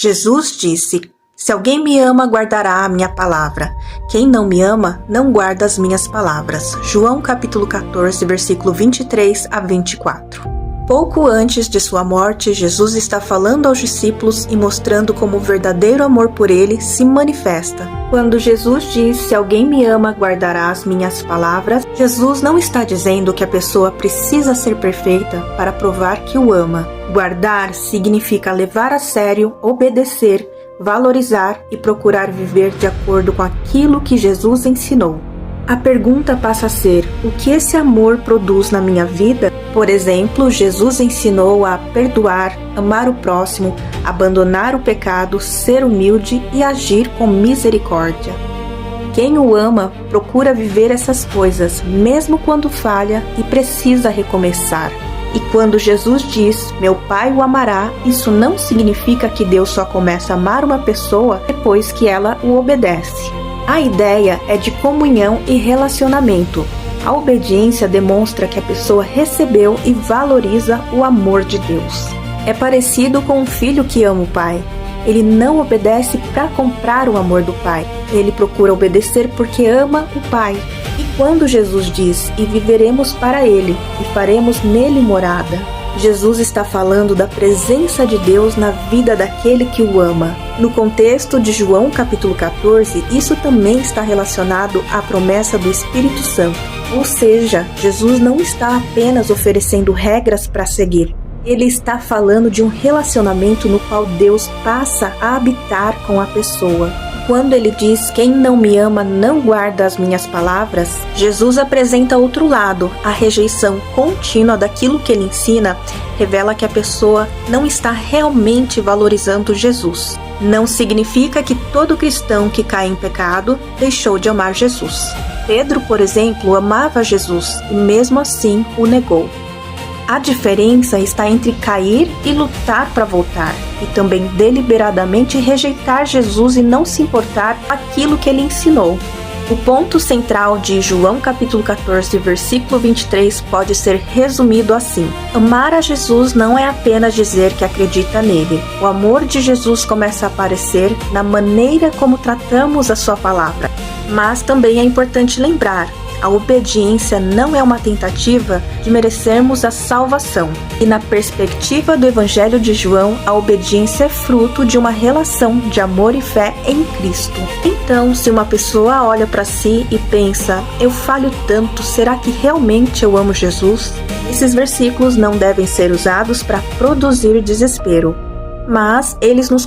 Jesus disse: "Se alguém me ama, guardará a minha palavra. Quem não me ama, não guarda as minhas palavras." João capítulo 14, versículo 23 a 24. Pouco antes de sua morte, Jesus está falando aos discípulos e mostrando como o verdadeiro amor por ele se manifesta. Quando Jesus diz: "Se alguém me ama, guardará as minhas palavras", Jesus não está dizendo que a pessoa precisa ser perfeita para provar que o ama. Guardar significa levar a sério, obedecer, valorizar e procurar viver de acordo com aquilo que Jesus ensinou. A pergunta passa a ser: o que esse amor produz na minha vida? Por exemplo, Jesus ensinou a perdoar, amar o próximo, abandonar o pecado, ser humilde e agir com misericórdia. Quem o ama procura viver essas coisas, mesmo quando falha e precisa recomeçar. E quando Jesus diz: "Meu Pai o amará", isso não significa que Deus só começa a amar uma pessoa depois que ela o obedece. A ideia é de comunhão e relacionamento. A obediência demonstra que a pessoa recebeu e valoriza o amor de Deus. É parecido com um filho que ama o pai. Ele não obedece para comprar o amor do pai. Ele procura obedecer porque ama o pai. E quando Jesus diz: "E viveremos para ele, e faremos nele morada", Jesus está falando da presença de Deus na vida daquele que o ama. No contexto de João capítulo 14, isso também está relacionado à promessa do Espírito Santo. Ou seja, Jesus não está apenas oferecendo regras para seguir. Ele está falando de um relacionamento no qual Deus passa a habitar com a pessoa. Quando ele diz: "Quem não me ama não guarda as minhas palavras", Jesus apresenta outro lado. A rejeição contínua daquilo que ele ensina revela que a pessoa não está realmente valorizando Jesus. Não significa que todo cristão que cai em pecado deixou de amar Jesus. Pedro, por exemplo, amava Jesus e mesmo assim o negou. A diferença está entre cair e lutar para voltar, e também deliberadamente rejeitar Jesus e não se importar com aquilo que ele ensinou. O ponto central de João capítulo 14, versículo 23 pode ser resumido assim: amar a Jesus não é apenas dizer que acredita nele. O amor de Jesus começa a aparecer na maneira como tratamos a sua palavra. Mas também é importante lembrar: a obediência não é uma tentativa de merecermos a salvação. E na perspectiva do Evangelho de João, a obediência é fruto de uma relação de amor e fé em Cristo. Então, se uma pessoa olha para si e pensa: "Eu falho tanto, será que realmente eu amo Jesus?", esses versículos não devem ser usados para produzir desespero, mas eles nos